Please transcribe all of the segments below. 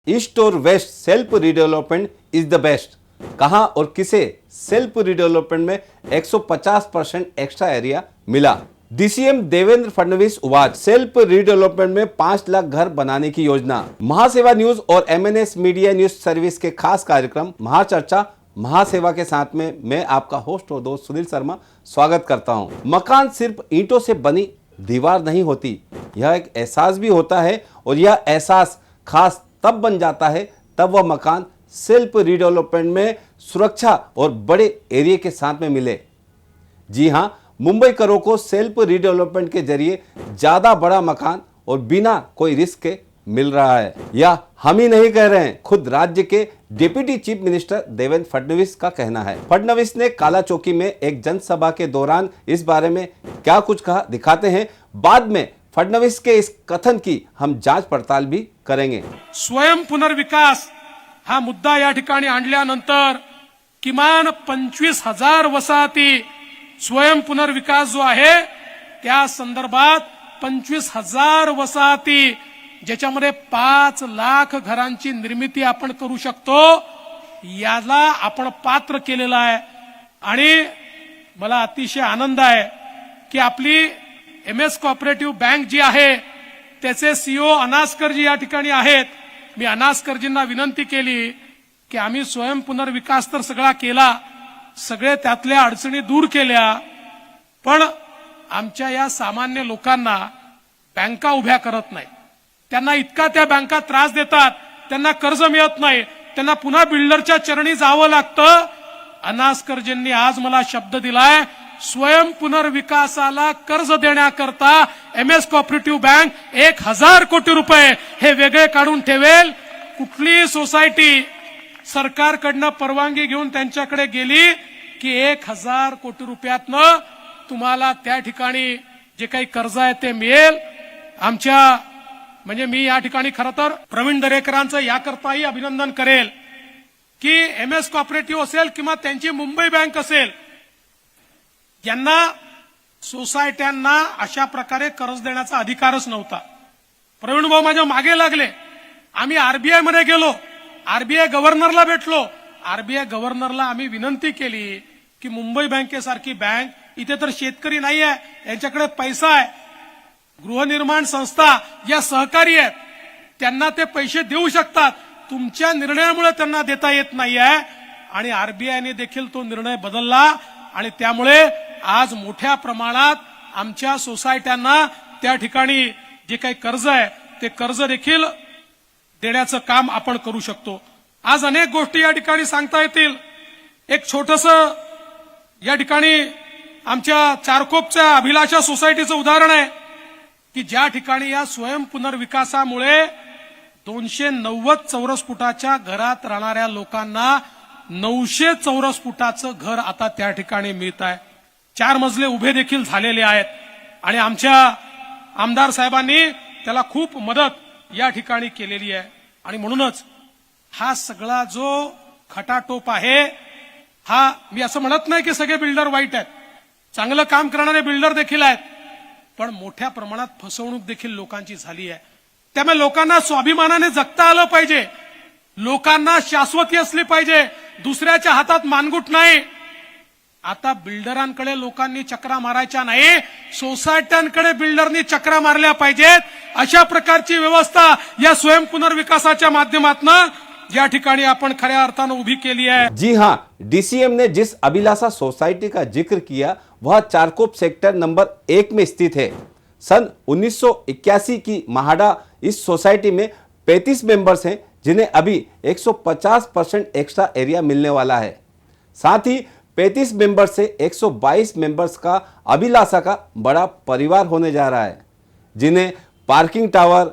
East और west self redevelopment is the best. कहां और किसे सेल्फ रिडेवलपमेंट में 150% एक्स्ट्रा एरिया मिला? डीसीएम देवेंद्र फडणवीस उवाच सेल्फ रिडेवलपमेंट में 5 लाख घर बनाने की योजना। महासेवा न्यूज और एमएनएस मीडिया न्यूज सर्विस के खास कार्यक्रम महाचर्चा महासेवा के साथ में मैं आपका होस्ट और दोस्त सुनील शर्मा स्वागत करता हूं। मकान सिर्फ ईंटों से बनी दीवार नहीं होती, यह एक एहसास भी होता है और यह एहसास खास तब बन जाता है तब वह मकान सेल्फ रिडेवलपमेंट में सुरक्षा और बड़े एरिया के साथ में मिले। जी हां, मुंबई करों को सेल्फ रिडेवलपमेंट के जरिए ज्यादा बड़ा मकान और बिना कोई रिस्क के मिल रहा है। यह हम ही नहीं कह रहे हैं, खुद राज्य के deputy chief minister Devendra Fadnavis का कहना है। फडणवीस ने काला चौकी में एक जनसभा के दौरान इस बारे में क्या कुछ कहा, दिखाते हैं। बाद में फडणवीस के इस कथन की हम जांच पड़ताल भी करेंगे। स्वयं पुनर्विकास हा मुद्दा या ठिकाणी आणल्यानंतर किमान 25,000 वसाहती स्वयं पुनर्विकास जो आहे त्या संदर्भात 25,000 वसाहती ज्याच्यामध्ये 5 लाख घरांची निर्मिती आपण करू शकतो, याला आपण पात्र केलेला आहे। आणि मला अतिशय आनंद आहे की आपली एमएस कोऑपरेटिव्ह बँक जी आहे त्याचे सीईओ अनास्कर जी या ठिकाणी आहेत। मी अनास्करजींना विनंती केली की आम्ही स्वयं पुनर्विकास तर सगळा केला, सगळे त्यातल्या अडचणी दूर केल्या, पण आमच्या या सामान्य लोकांना बँका उभ्या करत नाही, त्यांना इतका त्या बँका त्रास देतात, त्यांना कर्ज मिळत नाही, त्यांना पुन्हा बिल्डरच्या चरणी जावं लागतं। अनास्करजींनी आज मला शब्द दिलाय, स्वयं पुनर्विकासाला कर्ज देण्याकरता एमएस कोऑपरेटिव्ह बँक 1,000 कोटी रुपये हे वेगळे काढून ठेवेल। कुठली सोसायटी सरकारकडनं परवानगी घेऊन त्यांच्याकडे गेली की 1,000 कोटी रुपयातनं तुम्हाला त्या ठिकाणी जे काही कर्ज आहे ते मिळेल। आमच्या म्हणजे मी या ठिकाणी खरं तर प्रवीण दरेकरांचं याकरताही अभिनंदन करेल की एमएस कोऑपरेटिव्ह असेल किंवा त्यांची मुंबई बँक असेल, यांना सोसायट्यांना अशा प्रकारे कर्ज देण्याचा अधिकारच नव्हता। प्रवीण भाऊ माझ्या मागे लागले, आम्ही आरबीआय मध्ये गेलो, आरबीआय गव्हर्नरला भेटलो, आरबीआय गव्हर्नरला आम्ही विनंती केली की मुंबई बँकेसारखी बँक, इथे तर शेतकरी नाही आहे, यांच्याकडे पैसा आहे, गृहनिर्माण संस्था या सहकारी आहेत, त्यांना ते पैसे देऊ शकतात, तुमच्या निर्णयामुळे त्यांना देता येत नाहीये। आणि आरबीआयने देखील तो निर्णय बदलला आणि त्यामुळे आज मोठ्या प्रमाणात आमच्या सोसायट्यांना त्या ठिकाणी जे काही कर्ज आहे ते कर्ज देखील देण्याचं काम आपण करू शकतो। आज अनेक गोष्टी या ठिकाणी सांगता येतील। एक छोटंसं या ठिकाणी आमच्या चारकोपच्या अभिलाषा सोसायटीचं उदाहरण आहे की ज्या ठिकाणी या स्वयं पुनर्विकासामुळे 290 चौरस फुटाच्या घरात राहणाऱ्या लोकांना 900 चौरस फुटाचं घर आता त्या ठिकाणी मिळत आहे। 4 मजले उभे देखील झालेले आहेत आणि आमच्या आमदार साहेबांनी त्याला खूप मदत या ठिकाणी केलेली आहे। आणि म्हणूनच हा सगळा जो खटाटोप आहे, हा मी असं म्हणत नाही की सगळे बिल्डर वाईट आहेत, चांगलं काम करणारे बिल्डर देखील आहेत, पण मोठ्या प्रमाणात फसवणूक देखील लोकांची झाली आहे। त्यामुळे लोकांना स्वाभिमानाने जगता आलं पाहिजे, लोकांना शाश्वती असली पाहिजे, दुसऱ्याच्या हातात मानगुट नाही। आता बिल्डरांकडे लोकांनी चक्रा मारायच्या नाही, सोसायट्यांकडे बिल्डरनी चक्रा मारल्या पाहिजेत। अशा प्रकारची व्यवस्था या स्वयं पुनर्विकासाच्या माध्यमातून या ठिकाणी आपण खऱ्या अर्थानं उभी केली है। जी हां, डीसीएम ने जिस अभिलाषा सोसाइटी का जिक्र किया वह चारकोप सेक्टर नंबर 1 में स्थित है। सन 1981 की महाडा इस सोसाइटी में 35 मेंबर्स हैं, जिन्हें अभी 150% एक्स्ट्रा एरिया मिलने वाला है। साथ ही 35 मेंबर से 122 मेंबर्स का अभिलाषा का बड़ा परिवार होने जा रहा है, जिन्हें parking tower,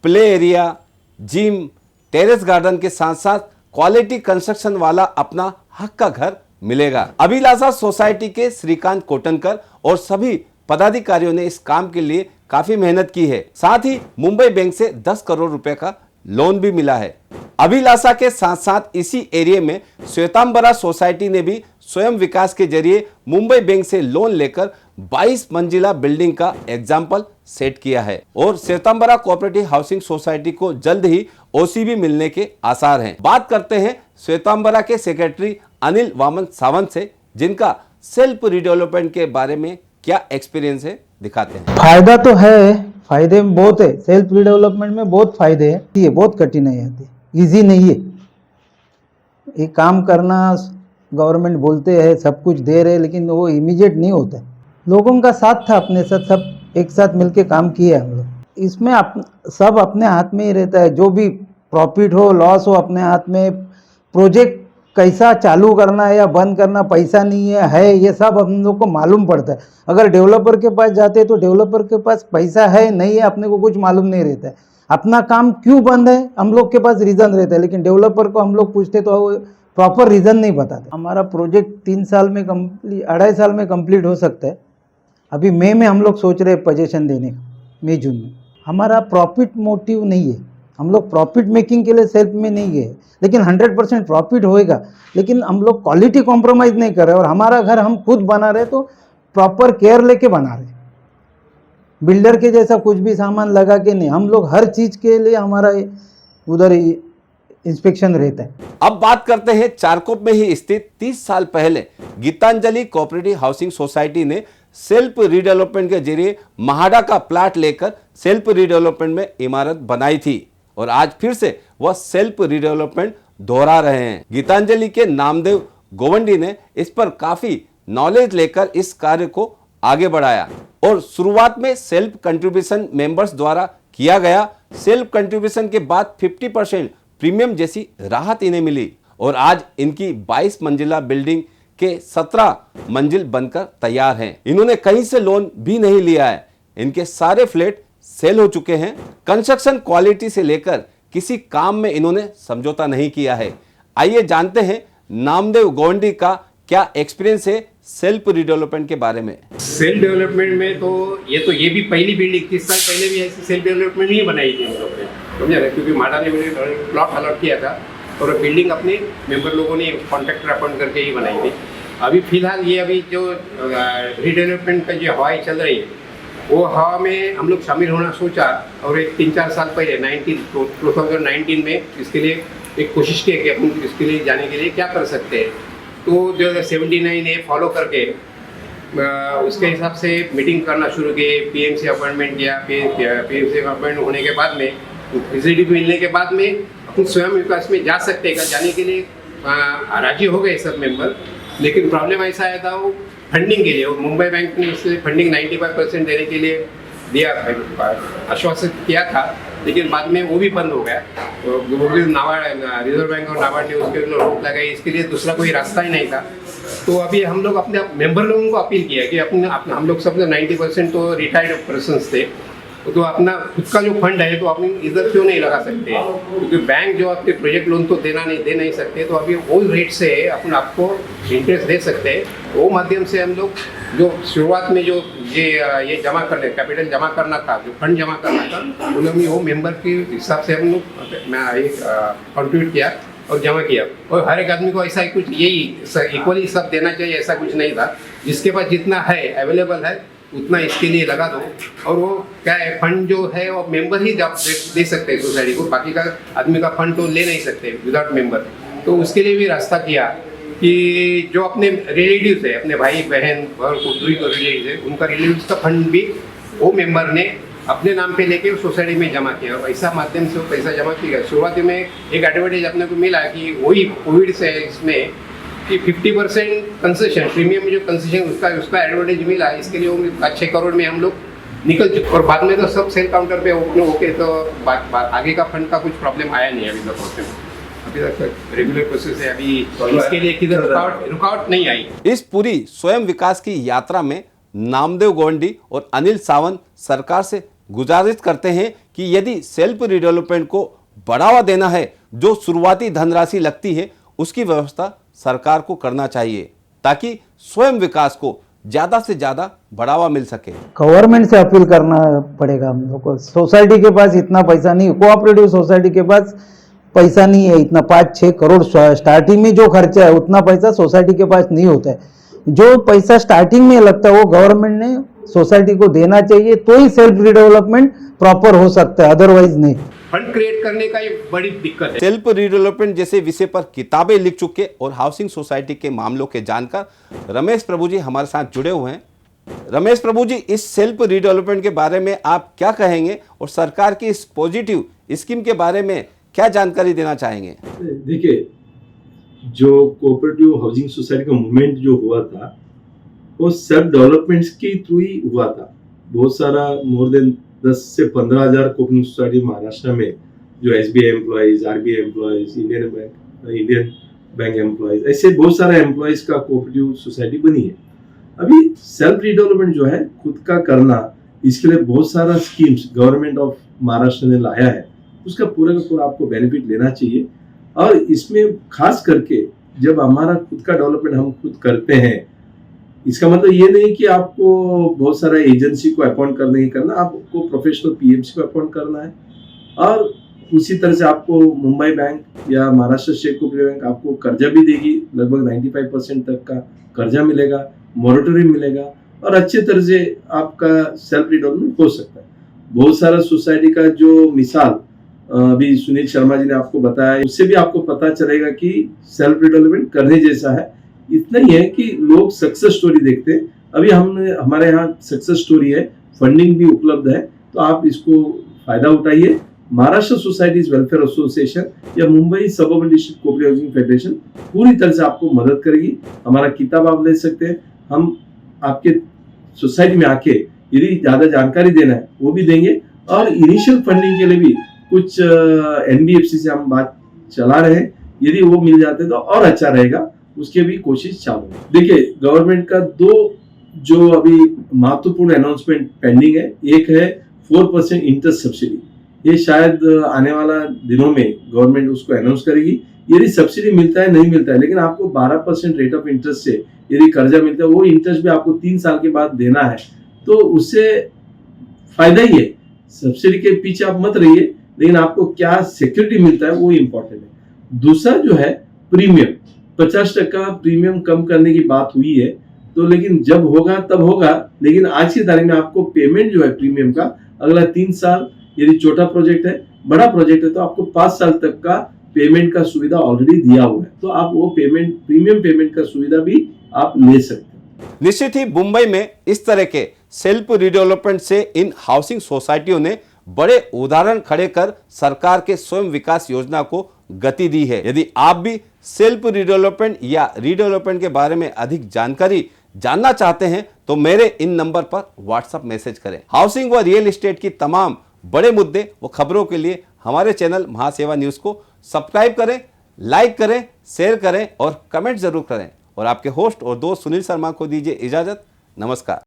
play area, gym, terrace garden के साथ साथ क्वालिटी कंस्ट्रक्शन वाला अपना हक का घर मिलेगा। अभिलाषा सोसाइटी के श्रीकांत कोटनकर और सभी पदाधिकारियों ने इस काम के लिए काफी मेहनत की है। साथ ही मुंबई बैंक से 10 करोड़ रुपए का लोन भी मिला है। अभिलाषा के साथ साथ इसी एरिया में श्वेतांबरा सोसाइटी ने भी स्वयं विकास के जरिए मुंबई बैंक से लोन लेकर 22 मंजिला बिल्डिंग का एग्जाम्पल सेट किया है और श्वेतांबरा कोऑपरेटिव हाउसिंग सोसाइटी को जल्द ही ओसीबी मिलने के आसार हैं। बात करते हैं श्वेतांबरा के सेक्रेटरी अनिल वामन सावंत से, जिनका सेल्फ रीडेवलपमेंट के बारे में क्या एक्सपीरियंस है, दिखाते हैं। फायदा तो है, फायदे में बहुत है। सेल्फ रिडेवलपमेंट में बहुत फायदे हैं। ये बहुत कठिन है, इजी नहीं है ये काम करना। गवर्नमेंट बोलते हैं सब कुछ दे रहे, लेकिन वो इमीडिएट नहीं होता है। लोगों का साथ था, अपने साथ सब एक साथ मिलके काम किए हम लोग। इसमें सब अपने हाथ में ही रहता है, जो भी प्रॉफिट हो लॉस हो अपने हाथ में। प्रोजेक्ट कैसा चालू करना है या बंद करना, पैसा नहीं है ये सब हम लोग को मालूम पड़ता है। अगर डेवलपर के पास जाते हैं तो डेवलपर के पास पैसा है नहीं है अपने को कुछ मालूम नहीं रहता है। अपना काम क्यों बंद है हम लोग के पास रीज़न रहता है, लेकिन डेवलपर को हम लोग पूछते तो प्रॉपर रीज़न नहीं बताते। हमारा प्रोजेक्ट 3 साल में कंप्लीट, 2.5 साल में कंप्लीट हो सकता है। अभी मई में हम लोग सोच रहे हैं पोजीशन देने का, मई जून में। हमारा प्रॉफिट मोटिव नहीं है, हम लोग प्रॉफिट मेकिंग के लिए सेल्फ में नहीं गए, लेकिन 100% प्रॉफिट होएगा। लेकिन हम लोग क्वालिटी कॉम्प्रोमाइज़ नहीं कर रहे और हमारा घर हम खुद बना रहे तो प्रॉपर केयर लेके बना रहे, बिल्डर के जैसा कुछ भी सामान लगा के नहीं। हम लोग हर चीज़ के लिए हमारा उधर इंस्पेक्शन रहता है। अब बात करते हैं चारकोप में ही स्थित 30 साल पहले गीतांजलि कोऑपरेटिव हाउसिंग सोसाइटी ने सेल्फ रीडेवलपमेंट के जरिए महाडा का प्लाट लेकर सेल्फ रीडेवलपमेंट में इमारत बनाई थी और आज फिर से वह सेल्फ रीडेवलपमेंट दोहरा रहे हैं। गीतांजलि के नामदेव गोवंडी ने इस पर काफी नॉलेज लेकर इस कार्य को आगे बढ़ाया और शुरुआत में सेल्फ कंट्रीब्यूशन मेंबर्स द्वारा किया गया। सेल्फ कंट्रीब्यूशन के बाद 50% प्रीमियम जैसी राहत इन्हें मिली और आज इनकी 22 मंजिला बिल्डिंग के 17 मंजिल बनकर तैयार हैं। इन्होंने कहीं से लोन भी नहीं लिया है। इनके सारे फ्लैट सेल हो चुके हैं। कंस्ट्रक्शन क्वालिटी से लेकर किसी काम में इन्होंने समझौता नहीं किया है। आइए जानते हैं नामदेव गोवंडी का क्या एक्सपीरियंस है सेल्फ रिडेवलपमेंट के बारे में। सेल्फ डेवलपमेंट में तो ये भी पहली बिल्डिंग 30 साल पहले भी ऐसी सेल्फ डेवलपमेंट नहीं बनाई थी हम लोग ने, समझा ना, क्योंकि माडा ने प्लॉट अलॉट किया था और बिल्डिंग अपने मेंबर लोगों ने कॉन्ट्रैक्टर अपॉइंट करके ही बनाई थी। अभी फिलहाल ये अभी जो रिडेवलपमेंट का जो हवाएं चल रही है वो हवा में हम लोग शामिल होना सोचा और एक 3-4 साल पहले 2019 में इसके लिए एक कोशिश की कि अपन इसके लिए जाने के लिए क्या कर सकते हैं। तो जो 79 ए फॉलो करके उसके हिसाब से मीटिंग करना शुरू किए, पीएमसी अपॉइंटमेंट किया। पीएमसी अपॉइंटमेंट होने के बाद में फैसिलिटी मिलने के बाद में अपन स्वयं विकास में जा सकते हैं। जाने के लिए राजी हो गए सब मेंबर, लेकिन प्रॉब्लम ऐसा आया था वो फंडिंग के लिए। और मुंबई बैंक ने इसलिए फंडिंग 95% देने के लिए दिया, आश्वासित किया था, लेकिन बाद में वो भी बंद हो गया। तो रिजर्व बैंक और नाबार्ड ने उसके लिए रोक लगाई। इसके लिए दूसरा कोई रास्ता ही नहीं था। तो अभी हम लोग अपने मेंबर लोगों को अपील किया कि हम लोग सब 90% तो रिटायर्ड पर्सनस थे, तो अपना खुद का जो फंड है तो अपनी इधर क्यों नहीं लगा सकते, क्योंकि बैंक जो आपके प्रोजेक्ट लोन तो दे नहीं सकते। तो अभी वो रेट से अपन आपको इंटरेस्ट दे सकते हैं। वो माध्यम से हम लोग जो शुरुआत में जो ये जमा करने कैपिटल जमा करना था, जो फंड जमा करना था, उन्होंने वो मेंबर के हिसाब से हम लोग कंट्रीब्यूट किया और जमा किया। और हर एक आदमी को ऐसा कुछ यही इक्वली सब देना चाहिए ऐसा कुछ नहीं था। जिसके पास जितना है अवेलेबल है उतना इसके लिए लगा दो। और वो क्या है, फंड जो है वो मेंबर ही दे सकते हैं सोसाइटी को, बाकी का आदमी का फंड तो ले नहीं सकते विदाउट मेंबर। तो उसके लिए भी रास्ता किया कि जो अपने रिलेटिव्स है, अपने भाई बहन और दूरी को रिलेटिव है, उनका रिलेटिव्स का फंड भी वो मेंबर ने अपने नाम पे लेके सोसाइटी में जमा किया और ऐसा माध्यम से वो पैसा जमा किया। शुरुआती में एक एडवर्टाइज अपने को मिला कि वही कोविड से इसमें कि 50% कंसेशन, प्रीमियम में जो कंसेशन उसका एडवर्टाइज मिला। इसके लिए वो 6 करोड़ में हम लोग निकल चुके और बाद में तो सब सेल काउंटर पे ओके। तो आगे का फंड का कुछ प्रॉब्लम आया नहीं अभी तक रेगुलर प्रोसेस है। अभी इसके लिए किधर रुकावट नहीं आई। इस पूरी स्वयं विकास की यात्रा में नामदेव गोवंडी और अनिल सावंत सरकार से गुजारिश करते हैं कि यदि सेल्फ रिडेवलपमेंट को बढ़ावा देना है, जो शुरुआती धनराशि लगती है उसकी व्यवस्था सरकार को करना चाहिए ताकि स्वयं विकास को ज्यादा से ज्यादा बढ़ावा मिल सके। गवर्नमेंट से अपील करना पड़ेगा हम लोग को। सोसाइटी के पास इतना पैसा नहीं, कोऑपरेटिव सोसाइटी के पास पैसा नहीं है इतना। 5-6 करोड़ स्टार्टिंग में जो खर्चा है उतना पैसा सोसाइटी के पास नहीं होता है। जो पैसा स्टार्टिंग में लगता है वो गवर्नमेंट ने सोसाइटी को देना चाहिए, तो ही सेल्फ रिडेवलपमेंट प्रॉपर हो सकता है, अदरवाइज नहीं। फंड क्रिएट करने का ये बड़ी दिक्कत है। सेल्फ रिडेवलपमेंट जैसे विषय पर किताबें लिख चुके और हाउसिंग सोसाइटी के मामलों के जानकार रमेश प्रभु जी हमारे साथ जुड़े हुए हैं। रमेश प्रभु जी, इस सेल्फ रिडेवलपमेंट के बारे में आप क्या कहेंगे और सरकार की इस पॉजिटिव स्कीम के बारे में क्या जानकारी देना चाहेंगे? देखिए, जो कोऑपरेटिव हाउसिंग सोसाइटी का मूवमेंट जो हुआ था वो सेल्फ डेवलपमेंट के थ्रू ही हुआ था। बहुत सारा मोर देन 10 से 15,000 कोऑपरेटिव सोसाइटी महाराष्ट्र में जो SBI employees, RBI employees, Indian bank employees, ऐसे बहुत सारे एम्प्लॉइज का कोऑपरेटिव सोसाइटी बनी है। अभी सेल्फ रिडेवलपमेंट जो है खुद का करना, इसके लिए बहुत सारा स्कीम्स गवर्नमेंट ऑफ महाराष्ट्र ने लाया है, उसका पूरा का पूरा आपको बेनिफिट लेना चाहिए। और इसमें खास करके जब हमारा खुद का डेवलपमेंट हम खुद करते हैं, इसका मतलब ये नहीं कि आपको बहुत सारा एजेंसी को अपॉइंट करना ही करना, आपको प्रोफेशनल PMC को अपॉइंट करना है। और उसी तरह से आपको मुंबई बैंक या महाराष्ट्र स्टेट कोऑपरेटिव बैंक आपको कर्जा भी देगी, लगभग 95% तक का कर्जा मिलेगा, मॉरेटोरियम मिलेगा और अच्छे तरह से आपका सेल्फ रिडेवलपमेंट हो सकता है। बहुत सारा सोसाइटी का जो मिसाल अभी सुनील शर्मा जी ने आपको बताया, उससे भी आपको पता चलेगा कि सेल्फ रिडेवलपमेंट करने जैसा है। इतना ही है कि लोग सक्सेस स्टोरी देखते हैं। अभी हमारे यहाँ सक्सेस स्टोरी है, फंडिंग भी उपलब्ध है, तो आप इसको फायदा उठाइए। महाराष्ट्र सोसाइटीज वेलफेयर एसोसिएशन या Mumbai suburban district cooperative housing federation पूरी तरह से आपको मदद करेगी। हमारा किताब आप ले सकते हैं, हम आपके सोसाइटी में आके यदि ज्यादा जानकारी देना है वो भी देंगे। और इनिशियल फंडिंग के लिए भी कुछ NBFC से हम बात चला रहे हैं, यदि वो मिल जाते तो और अच्छा रहेगा, उसके भी कोशिश चालू है। देखिए, गवर्नमेंट का 2 जो अभी महत्वपूर्ण अनाउंसमेंट पेंडिंग है, एक है 4% इंटरेस्ट सब्सिडी। ये शायद आने वाला दिनों में गवर्नमेंट उसको अनाउंस करेगी। यदि सब्सिडी मिलता है नहीं मिलता है, लेकिन आपको 12% रेट ऑफ इंटरेस्ट से यदि कर्जा मिलता है, वो इंटरेस्ट भी आपको 3 साल के बाद देना है, तो उससे फायदा ही है। सब्सिडी के पीछे आप मत रहिए, लेकिन आपको क्या सिक्योरिटी मिलता है वो इम्पोर्टेंट है। दूसरा जो है प्रीमियम, 50% प्रीमियम कम करने की बात हुई है, तो लेकिन जब होगा तब होगा। लेकिन आज की तारीख में आपको पेमेंट जो है प्रीमियम का अगला 3 साल, यदि छोटा प्रोजेक्ट है, बड़ा प्रोजेक्ट है तो आपको 5 साल तक का पेमेंट का सुविधा ऑलरेडी दिया हुआ है, तो आप वो प्रीमियम पेमेंट का सुविधा भी आप ले सकते हैं। निश्चित ही मुंबई में इस तरह के सेल्फ रिडेवलपमेंट से इन हाउसिंग सोसाइटियों ने बड़े उदाहरण खड़े कर सरकार के स्वयं विकास योजना को गति दी है। यदि आप भी सेल्फ रिडेवलपमेंट या रिडेवलपमेंट के बारे में अधिक जानकारी जानना चाहते हैं तो मेरे इन नंबर पर व्हाट्सएप मैसेज करें। हाउसिंग व रियल एस्टेट की तमाम बड़े मुद्दे व खबरों के लिए हमारे चैनल महासेवा न्यूज को सब्सक्राइब करें, लाइक करें, शेयर करें और कमेंट जरूर करें। और आपके होस्ट और दोस्त सुनील शर्मा को दीजिए इजाजत। नमस्कार।